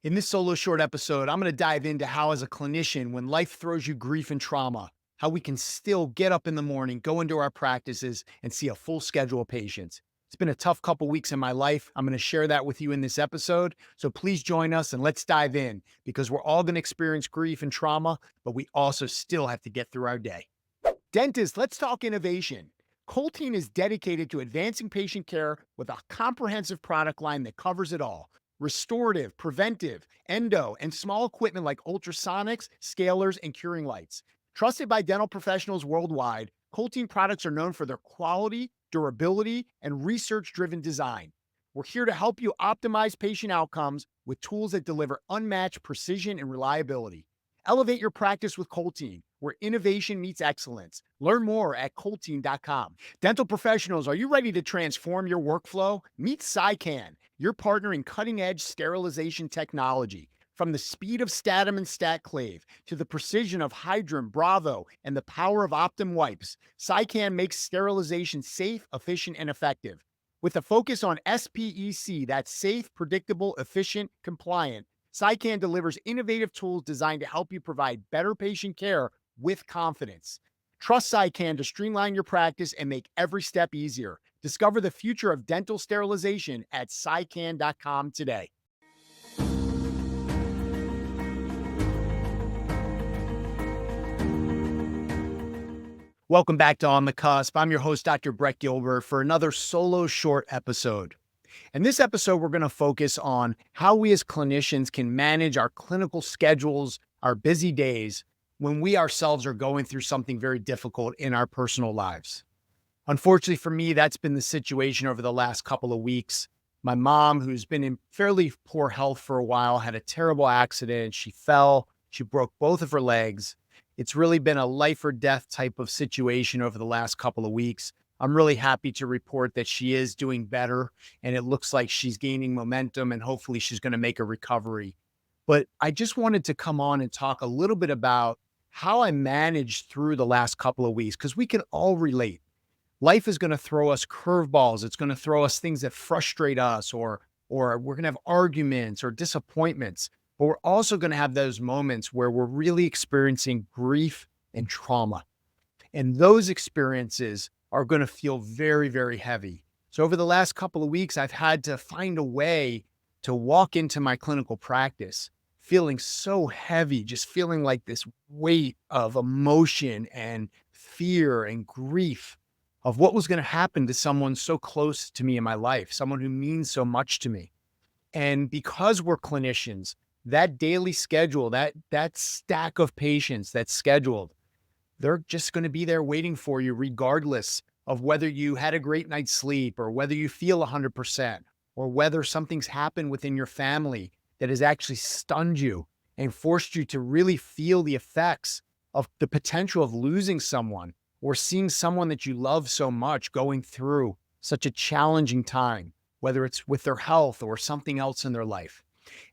In this solo short episode, I'm going to dive into how, as a clinician, when life throws you grief and trauma, how we can still get up in the morning, go into our practices, and see a full schedule of patients. It's been a tough couple weeks in my life. I'm going to share that with you in this episode. So please join us and let's dive in because we're all going to experience grief and trauma, but we also still have to get through our day. Dentists, let's talk innovation. Colteen is dedicated to advancing patient care with a comprehensive product line that covers it all: restorative, preventive, endo, and small equipment like ultrasonics, scalers, and curing lights. Trusted by dental professionals worldwide, Colteen products are known for their quality, durability, and research driven design. We're here to help you optimize patient outcomes with tools that deliver unmatched precision and reliability. Elevate your practice with Colteen, where innovation meets excellence. Learn more at Colteen.com. Dental professionals, are you ready to transform your workflow? Meet SciCan, your partner in cutting-edge sterilization technology. From the speed of Statim and StatClave to the precision of Hydrum, Bravo, and the power of Optum wipes, SciCan makes sterilization safe, efficient, and effective. With a focus on SPEC, that's safe, predictable, efficient, compliant, SciCan delivers innovative tools designed to help you provide better patient care with confidence. Trust SciCan to streamline your practice and make every step easier. Discover the future of dental sterilization at SciCan.com today. Welcome back to On the Cusp. I'm your host, Dr. Brett Gilbert, for another solo short episode. In this episode, we're going to focus on how we as clinicians can manage our clinical schedules, our busy days, when we ourselves are going through something very difficult in our personal lives. Unfortunately for me, that's been the situation over the last couple of weeks. My mom, who's been in fairly poor health for a while, had a terrible accident. She fell, she broke both of her legs. It's really been a life or death type of situation over the last couple of weeks. I'm really happy to report that she is doing better, and it looks like she's gaining momentum, and hopefully she's going to make a recovery. But I just wanted to come on and talk a little bit about how I managed through the last couple of weeks, because we can all relate. Life is going to throw us curveballs. It's going to throw us things that frustrate us, or we're going to have arguments or disappointments. But we're also going to have those moments where we're really experiencing grief and trauma. And those experiences are going to feel very, very heavy. So over the last couple of weeks, I've had to find a way to walk into my clinical practice feeling so heavy, just feeling like this weight of emotion and fear and grief of what was going to happen to someone so close to me in my life, someone who means so much to me. And because we're clinicians, that daily schedule, that stack of patients that's scheduled, they're just going to be there waiting for you, regardless of whether you had a great night's sleep or whether you feel 100% or whether something's happened within your family that has actually stunned you and forced you to really feel the effects of the potential of losing someone or seeing someone that you love so much going through such a challenging time, whether it's with their health or something else in their life.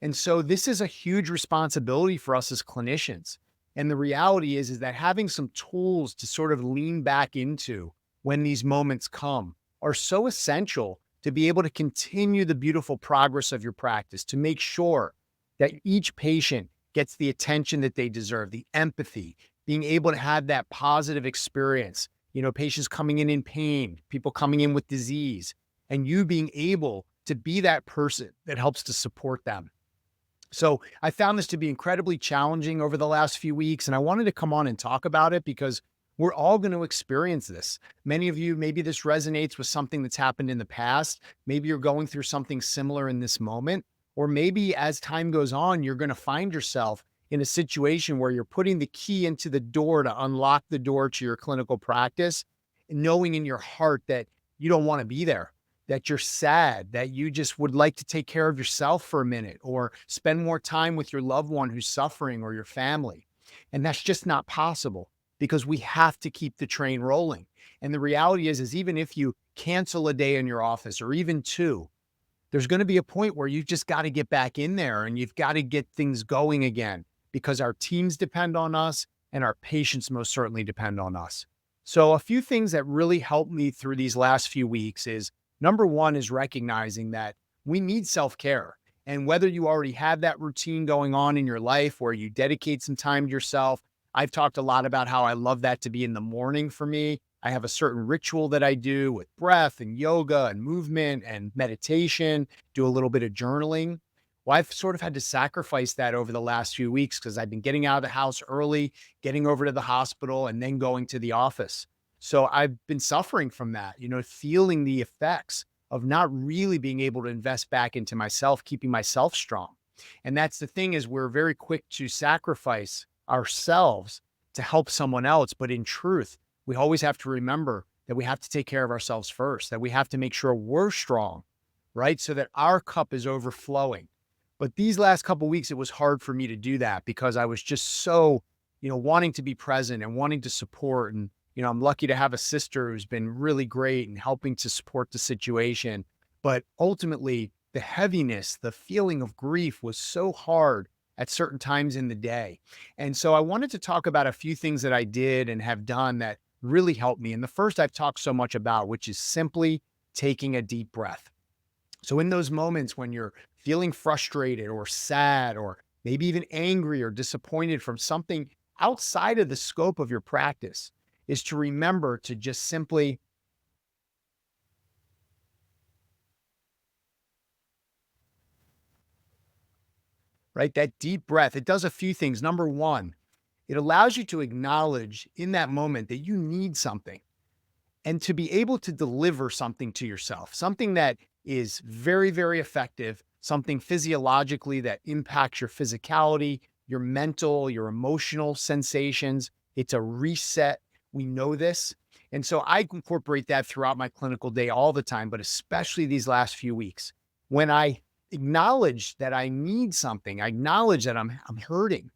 And so this is a huge responsibility for us as clinicians. And the reality is that having some tools to sort of lean back into when these moments come are so essential to be able to continue the beautiful progress of your practice, to make sure that each patient gets the attention that they deserve, the empathy, being able to have that positive experience, patients coming in pain, people coming in with disease, and you being able to be that person that helps to support them. So I found this to be incredibly challenging over the last few weeks, and I wanted to come on and talk about it because we're all going to experience this. Many of you, maybe this resonates with something that's happened in the past. Maybe you're going through something similar in this moment, or maybe as time goes on, you're going to find yourself in a situation where you're putting the key into the door to unlock the door to your clinical practice, knowing in your heart that you don't want to be there, that you're sad, that you just would like to take care of yourself for a minute or spend more time with your loved one who's suffering or your family. And that's just not possible because we have to keep the train rolling. And the reality is even if you cancel a day in your office or even two, there's going to be a point where you've just got to get back in there and you've got to get things going again because our teams depend on us and our patients most certainly depend on us. So a few things that really helped me through these last few weeks is, number one is recognizing that we need self-care. And whether you already have that routine going on in your life where you dedicate some time to yourself, I've talked a lot about how I love that to be in the morning for me. I have a certain ritual that I do with breath and yoga and movement and meditation, do a little bit of journaling. Well, I've sort of had to sacrifice that over the last few weeks because I've been getting out of the house early, getting over to the hospital, and then going to the office. So I've been suffering from that, feeling the effects of not really being able to invest back into myself, keeping myself strong. And that's the thing is we're very quick to sacrifice ourselves to help someone else. But in truth, we always have to remember that we have to take care of ourselves first, that we have to make sure we're strong, right? So that our cup is overflowing. But these last couple of weeks, it was hard for me to do that because I was just so, wanting to be present and wanting to support. And, I'm lucky to have a sister who's been really great and helping to support the situation. But ultimately, the heaviness, the feeling of grief was so hard at certain times in the day. And so I wanted to talk about a few things that I did and have done that really helped me. And the first I've talked so much about, which is simply taking a deep breath. So in those moments when you're feeling frustrated or sad or maybe even angry or disappointed from something outside of the scope of your practice, is to remember to just simply, right, that deep breath. It does a few things. Number one, it allows you to acknowledge in that moment that you need something and to be able to deliver something to yourself, something that is very, very effective, something physiologically that impacts your physicality, your mental, your emotional sensations. It's a reset. We know this. And so I incorporate that throughout my clinical day all the time, but especially these last few weeks. When I acknowledge that I need something, I acknowledge that I'm hurting,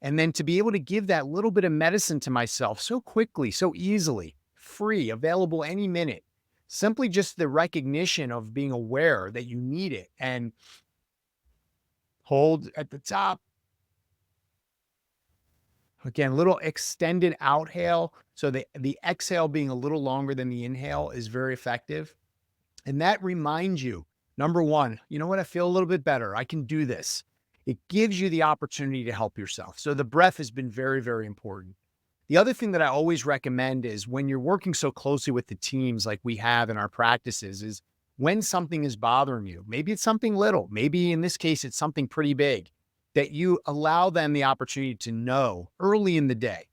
and then to be able to give that little bit of medicine to myself so quickly, so easily, free, available any minute, simply just the recognition of being aware that you need it and hold at the top. Again, little extended outhale. So the exhale being a little longer than the inhale is very effective. And that reminds you, number one, you know what? I feel a little bit better. I can do this. It gives you the opportunity to help yourself. So the breath has been very, very important. The other thing that I always recommend is when you're working so closely with the teams like we have in our practices is when something is bothering you, maybe it's something little, maybe in this case, it's something pretty big, that you allow them the opportunity to know early in the day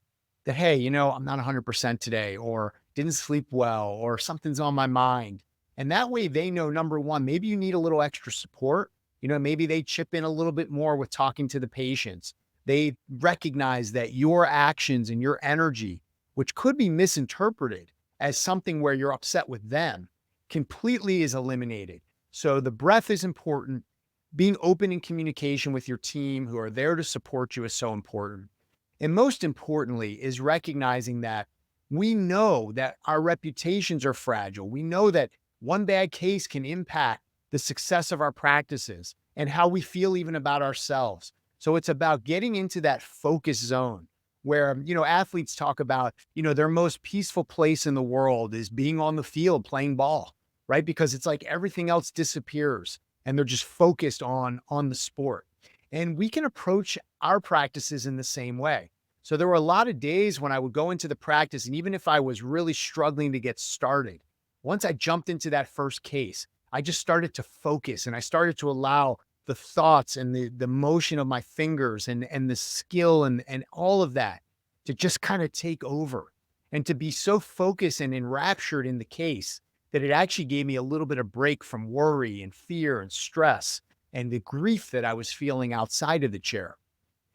that, hey, I'm not 100% today or didn't sleep well or something's on my mind. And that way they know, number one, maybe you need a little extra support. Maybe they chip in a little bit more with talking to the patients. They recognize that your actions and your energy, which could be misinterpreted as something where you're upset with them, completely is eliminated. So the breath is important. Being open in communication with your team who are there to support you is so important. And most importantly is recognizing that we know that our reputations are fragile. We know that one bad case can impact the success of our practices and how we feel even about ourselves. So it's about getting into that focus zone where, athletes talk about, their most peaceful place in the world is being on the field playing ball, right? Because it's like everything else disappears and they're just focused on the sport. And we can approach our practices in the same way. So there were a lot of days when I would go into the practice, and even if I was really struggling to get started, once I jumped into that first case, I just started to focus and I started to allow the thoughts and the motion of my fingers and the skill and all of that to just kind of take over and to be so focused and enraptured in the case that it actually gave me a little bit of break from worry and fear and stress and the grief that I was feeling outside of the chair.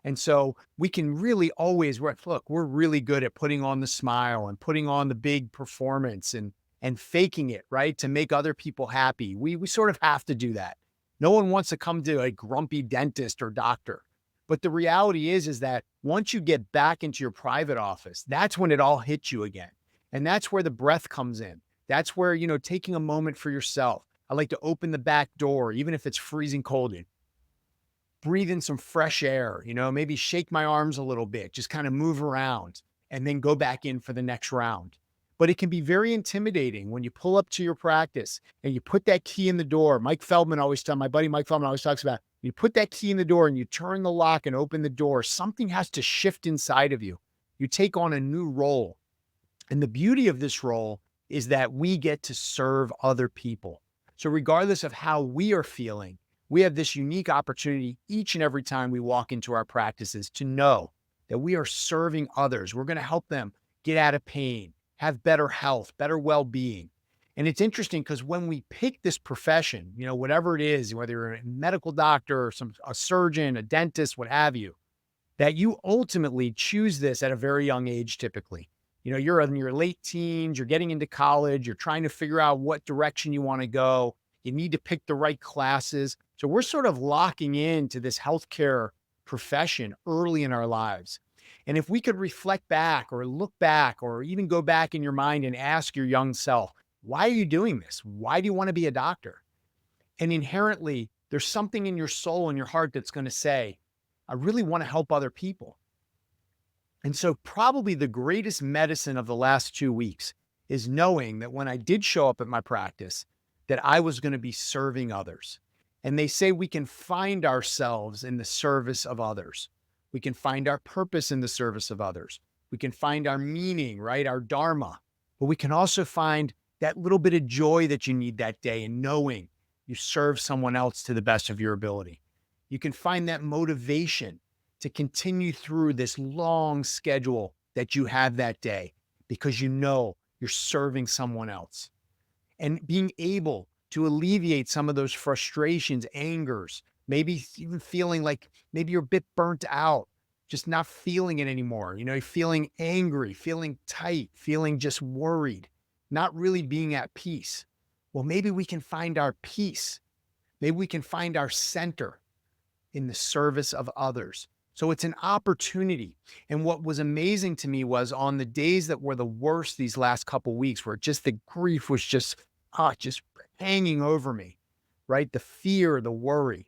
And so we can really always, look, we're really good at putting on the smile and putting on the big performance and faking it, right? To make other people happy. We sort of have to do that. No one wants to come to a grumpy dentist or doctor. But the reality is that once you get back into your private office, that's when it all hits you again. And that's where the breath comes in. That's where, taking a moment for yourself. I like to open the back door, even if it's freezing cold, and breathe in some fresh air, maybe shake my arms a little bit, just kind of move around and then go back in for the next round. But it can be very intimidating when you pull up to your practice and you put that key in the door. My buddy Mike Feldman always talks about You put that key in the door and you turn the lock and open the door, something has to shift inside of you. You take on a new role. And the beauty of this role is that we get to serve other people. So, regardless of how we are feeling, we have this unique opportunity each and every time we walk into our practices to know that we are serving others. We're going to help them get out of pain, have better health, better well being. And it's interesting because when we pick this profession, whatever it is, whether you're a medical doctor or a surgeon, a dentist, what have you, that you ultimately choose this at a very young age, typically. You're in your late teens, you're getting into college, you're trying to figure out what direction you want to go. You need to pick the right classes. So we're sort of locking into this healthcare profession early in our lives. And if we could reflect back or look back or even go back in your mind and ask your young self, why are you doing this? Why do you want to be a doctor? And inherently, there's something in your soul and your heart that's going to say, I really want to help other people. And so probably the greatest medicine of the last 2 weeks is knowing that when I did show up at my practice, that I was going to be serving others. And they say we can find ourselves in the service of others. We can find our purpose in the service of others. We can find our meaning, right? Our dharma. But we can also find that little bit of joy that you need that day in knowing you serve someone else to the best of your ability. You can find that motivation to continue through this long schedule that you have that day because you know you're serving someone else. And being able to alleviate some of those frustrations, angers, maybe even feeling like maybe you're a bit burnt out, just not feeling it anymore. You're feeling angry, feeling tight, feeling just worried, not really being at peace. Well, maybe we can find our peace. Maybe we can find our center in the service of others. So it's an opportunity. And what was amazing to me was on the days that were the worst these last couple of weeks, where just the grief was just hanging over me, right? The fear, the worry,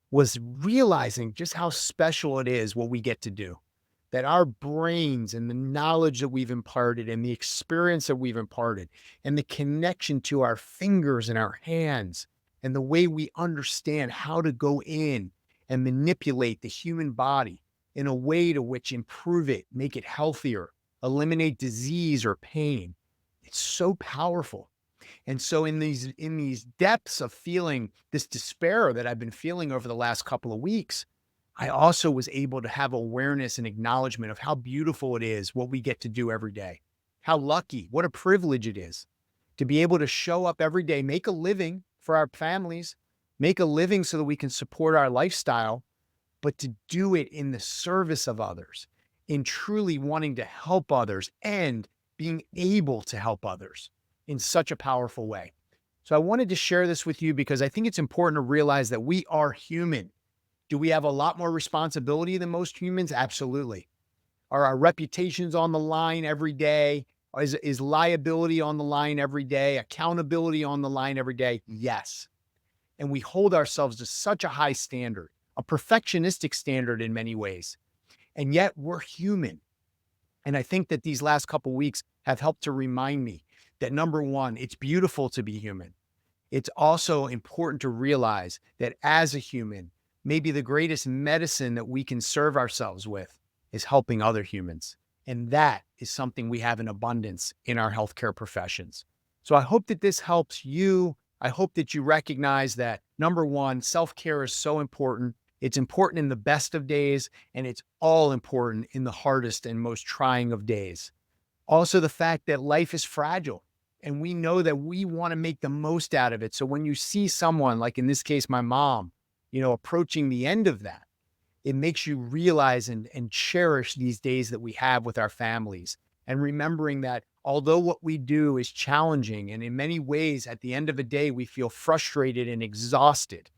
was realizing just how special it is what we get to do. That our brains and the knowledge that we've imparted and the experience that we've imparted and the connection to our fingers and our hands and the way we understand how to go in and manipulate the human body in a way to which improve it, make it healthier, eliminate disease or pain. It's so powerful. And so in these depths of feeling this despair that I've been feeling over the last couple of weeks, I also was able to have awareness and acknowledgement of how beautiful it is what we get to do every day. How lucky, what a privilege it is to be able to show up every day, make a living for our families, make a living so that we can support our lifestyle, but to do it in the service of others, in truly wanting to help others and being able to help others in such a powerful way. So I wanted to share this with you because I think it's important to realize that we are human. Do we have a lot more responsibility than most humans? Absolutely. Are our reputations on the line every day? Is liability on the line every day? Accountability on the line every day? Yes. And we hold ourselves to such a high standard, a perfectionistic standard in many ways. And yet we're human. And I think that these last couple of weeks have helped to remind me that number one, it's beautiful to be human. It's also important to realize that as a human, maybe the greatest medicine that we can serve ourselves with is helping other humans. And that is something we have in abundance in our healthcare professions. So I hope that this helps you. I hope that you recognize that number one, self-care is so important. It's important in the best of days, and it's all important in the hardest and most trying of days. Also, the fact that life is fragile, and we know that we want to make the most out of it. So when you see someone, like in this case, my mom, approaching the end of that, it makes you realize and cherish these days that we have with our families. And remembering that although what we do is challenging, and in many ways, at the end of the day, we feel frustrated and exhausted.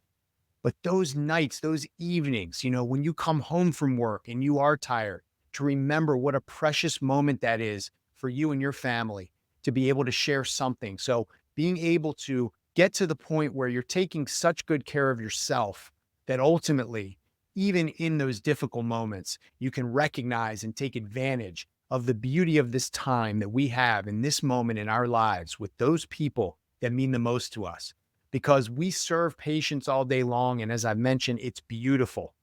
But those nights, those evenings, when you come home from work and you are tired, to remember what a precious moment that is for you and your family to be able to share something. So being able to get to the point where you're taking such good care of yourself that ultimately, even in those difficult moments, you can recognize and take advantage of the beauty of this time that we have in this moment in our lives with those people that mean the most to us. because we serve patients all day long. And as I've mentioned, it's beautiful.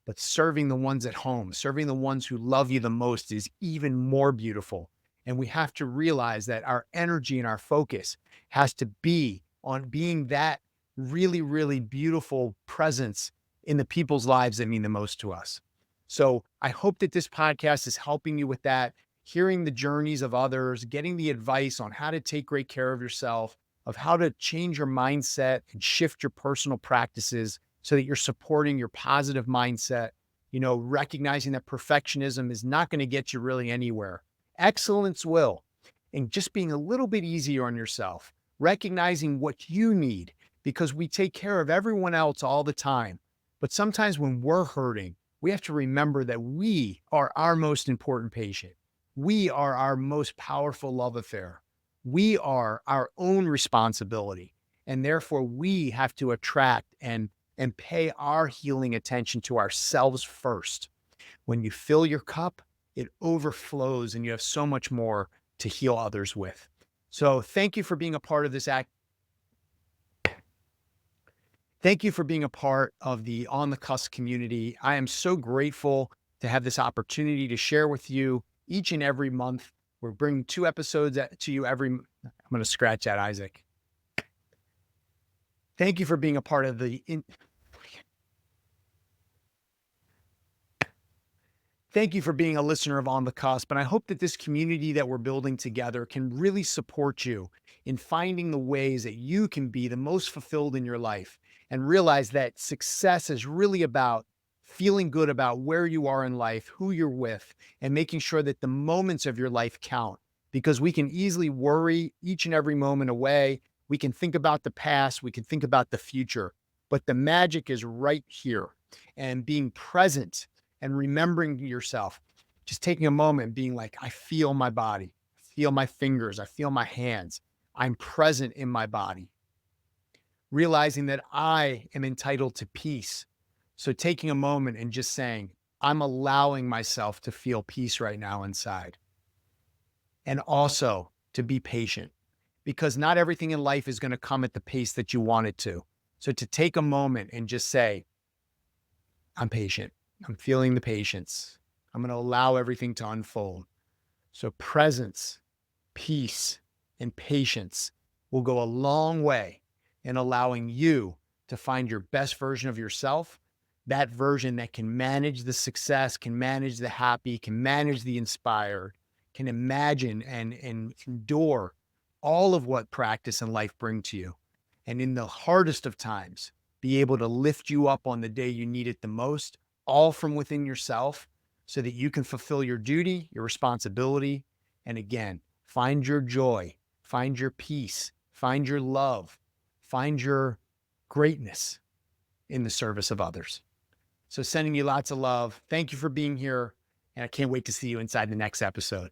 But serving the ones at home, serving the ones who love you the most is even more beautiful. And we have to realize that our energy and our focus has to be on being that really, really beautiful presence in the people's lives that mean the most to us. So I hope that this podcast is helping you with that, hearing the journeys of others, getting the advice on how to take great care of yourself, of how to change your mindset and shift your personal practices so that you're supporting your positive mindset, recognizing that perfectionism is not going to get you really anywhere. Excellence will. And just being a little bit easier on yourself, recognizing what you need, because we take care of everyone else all the time. But sometimes when we're hurting, we have to remember that we are our most important patient. We are our most powerful love affair. We are our own responsibility. And therefore, we have to attract and pay our healing attention to ourselves first. When you fill your cup, it overflows and you have so much more to heal others with. So thank you for being a part of this act. Thank you for being a part of the On the Cusp community. I am so grateful to have this opportunity to share with you each and every month. We're bringing 2 episodes to you I'm going to scratch that, Isaac. Thank you for being a part of Thank you for being a listener of On the Cusp. And I hope that this community that we're building together can really support you in finding the ways that you can be the most fulfilled in your life and realize that success is really about feeling good about where you are in life, who you're with, and making sure that the moments of your life count, because we can easily worry each and every moment away. We can think about the past, we can think about the future, but the magic is right here. And being present and remembering yourself, just taking a moment and being like, I feel my body, I feel my fingers, I feel my hands. I'm present in my body. Realizing that I am entitled to peace. So taking a moment and just saying, I'm allowing myself to feel peace right now inside. And also to be patient, because not everything in life is going to come at the pace that you want it to. So to take a moment and just say, I'm patient. I'm feeling the patience. I'm going to allow everything to unfold. So presence, peace, and patience will go a long way in allowing you to find your best version of yourself, that version that can manage the success, can manage the happy, can manage the inspired, can imagine and endure all of what practice and life bring to you. And in the hardest of times, be able to lift you up on the day you need it the most, all from within yourself, so that you can fulfill your duty, your responsibility, and again, find your joy, find your peace, find your love, find your greatness in the service of others. So sending you lots of love. Thank you for being here, and I can't wait to see you inside the next episode.